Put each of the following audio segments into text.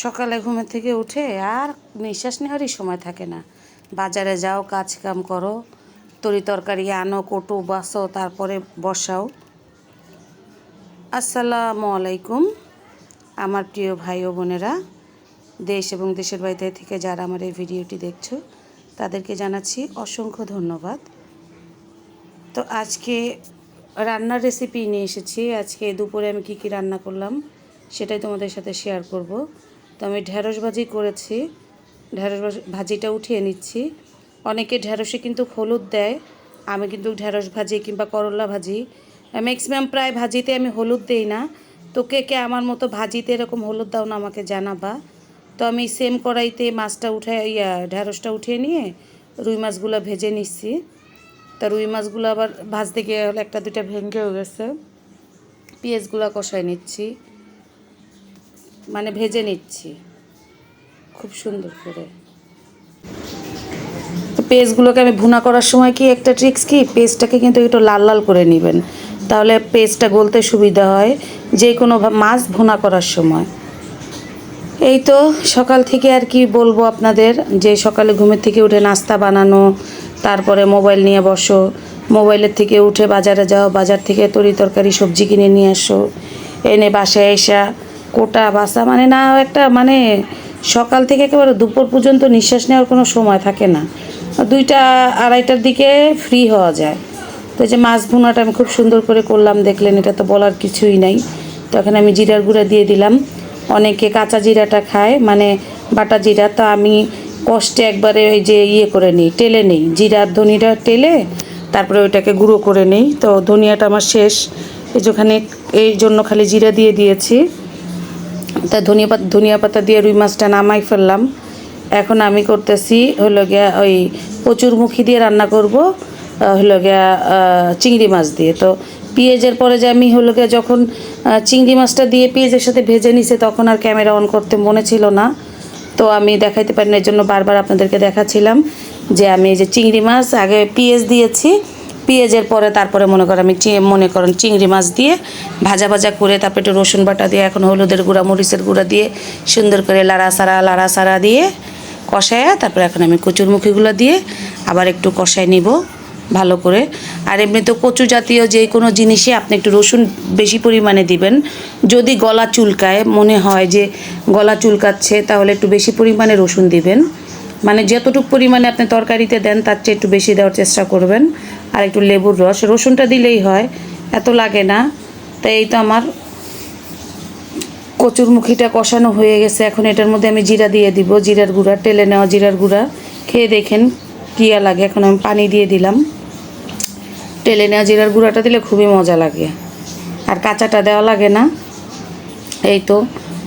সকালে ঘুমের থেকে উঠে আর নিঃশ্বাস নেওয়ারই সময় থাকে না। বাজারে যাও, কাজ কাম করো, তরি তরকারি আনো, কোটো বাসো, তারপরে বসাও। আসসালামু আলাইকুম আমার প্রিয় ভাই ও বোনেরা, দেশ এবং দেশের বাইরে থেকে যারা আমার এই ভিডিওটি দেখছো তাদেরকে জানাচ্ছি অসংখ্য ধন্যবাদ। তো আজকে রান্নার রেসিপি নিয়ে এসেছি। আজকে দুপুরে আমি কী রান্না করলাম সেটাই তোমাদের সাথে শেয়ার করব। তো আমি ঢ্যাঁড়স ভাজি করেছি, ঢ্যাঁড়স ভাজিটা উঠিয়ে নিচ্ছি। অনেকে ঢ্যাঁড়সে কিন্তু হলুদ দেয়, আমি কিন্তু ঢ্যাঁড়স ভাজি কিংবা করলা ভাজি ম্যাক্সিমাম প্রায় ভাজিতে আমি হলুদ দেই না। তো কে কে আমার মতো ভাজিতে এরকম হলুদ দাও না আমাকে জানাবা। তো আমি সেম কড়াইতে মাছটা ঢ্যাঁড়সটা উঠিয়ে নিয়ে রুই মাছগুলো ভেজে নিচ্ছি। তা রুই মাছগুলো আবার ভাজতে গিয়ে হলে একটা দুইটা ভেঙেও গেছে। পেঁয়াজগুলো কষায় নিচ্ছি, মানে ভেজে নিচ্ছি খুব সুন্দর করে। তো পেঁয়াজগুলোকে আমি ভুনা করার সময় কি একটা ট্রিক্স কি, পেঁয়াজটাকে কিন্তু একটু লাল লাল করে নেবেন, তাহলে পেঁয়াজটা গলতে সুবিধা হয় যে কোনো মাছ ভুনা করার সময়। এই তো সকাল থেকে আর কি বলবো আপনাদের, যে সকালে ঘুমের থেকে উঠে নাস্তা বানানো, তারপরে মোবাইল নিয়ে বসো, মোবাইলের থেকে উঠে বাজারে যাও, বাজার থেকে তরি তরকারি সবজি কিনে নিয়ে আসো, এনে বাসায় এসা কোটা বাসা, মানে না একটা মানে সকাল থেকে একেবারে দুপুর পর্যন্ত নিঃশ্বাস নেওয়ার কোনো সময় থাকে না। 2টা 2:30টার দিকে ফ্রি হওয়া যায়। তো যে মাছ ভুনাটা আমি খুব সুন্দর করে করলাম, দেখলেন, এটা তো বলার কিছুই নাই। তো এখন আমি জিরার গুঁড়া দিয়ে দিলাম। অনেকে কাঁচা জিরাটা খায়, মানে বাটা জিরা, তো আমি কষ্টে একবারে ওই যে করে নিই, টেলে নিই, জিরার ধনিটা টেলে তারপরে ওইটাকে গুঁড়ো করে নিই। তো ধনিয়াটা আমার শেষ, এই জন্য খালি জিরা দিয়ে দিয়েছি। তা ধনিয়া পাতা দিয়ে রুই মাছটা নামাই ফেললাম। এখন আমি করতেছি হলো গিয়া ওই কচুরমুখী দিয়ে রান্না করব, হলো গিয়া চিংড়ি মাছ দিয়ে। তো পেঁয়াজের পরে যে আমি হলো গিয়া যখন চিংড়ি মাছটা দিয়ে পেঁয়াজের সাথে ভেজে নিছে, তখন আর ক্যামেরা অন করতে মনে ছিল না, তো আমি দেখাইতে পারি না, এর জন্য বারবার আপনাদেরকে দেখাচ্ছিলাম যে আমি এই যে চিংড়ি মাছ আগে পেঁয়াজ দিয়েছি, পেঁয়াজের পরে তারপরে মনে করেন চিংড়ি মাছ দিয়ে ভাজা ভাজা করে তারপরে একটু রসুন বাটা দিয়ে এখন হলুদের গুঁড়া মরিচের গুঁড়া দিয়ে সুন্দর করে লাড়াসাড়া দিয়ে কষায়, তারপরে এখন আমি কচুরমুখীগুলো দিয়ে আবার একটু কষায় নিব ভালো করে। আর এমনি তো কচু জাতীয় যে কোনো জিনিসে আপনি একটু রসুন বেশি পরিমাণে দিবেন। যদি গলা চুলকায়, মনে হয় যে গলা চুলকাচ্ছে, তাহলে একটু বেশি পরিমাণে রসুন দিবেন। মানে যতটুকু পরিমাণে আপনি তরকারিতে দেন তার চেয়ে একটু বেশি দেওয়ার চেষ্টা করবেন। আর একটু লেবুর রস, রসুনটা দিলেই হয়, এত লাগে না। তাই এই তো আমার কচুরমুখীটা কষানো হয়ে গেছে। এখন এটার মধ্যে আমি জিরা দিয়ে দিব, জিরার গুঁড়া, টেলে নেওয়া জিরার গুঁড়া, খেয়ে দেখেন কিয়া লাগে। এখন আমি পানি দিয়ে দিলাম। টেলে নেওয়া জিরার গুঁড়াটা দিলে খুবই মজা লাগে, আর কাঁচাটা দেওয়া লাগে না। এই তো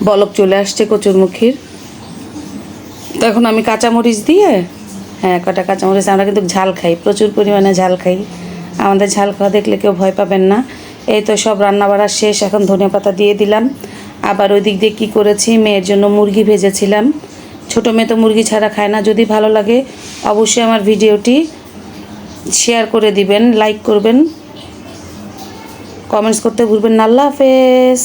বলক চলে আসছে কচুরমুখীর। তো এখন আমি কাঁচামরিচ দিয়ে, কটা কাঁচামরিচ, আমরা কিন্তু ঝাল খাই, প্রচুর পরিমাণে ঝাল খাই, আমাদের ঝাল খাওয়া দেখলে কেউ ভয় পাবেন না। এই তো সব রান্না বাড়া শেষ, এখন ধনেপাতা দিয়ে দিলাম। আবার ওই দিক দিয়ে কী করেছি, মেয়ের জন্য মুরগি ভেজেছিলাম। ছোটো মেয়ে তো মুরগি ছাড়া খায় না। যদি ভালো লাগে অবশ্যই আমার ভিডিওটি শেয়ার করে দিবেন, লাইক করবেন, কমেন্টস করতে ভুলবেন না। আল্লাহ হাফেজ।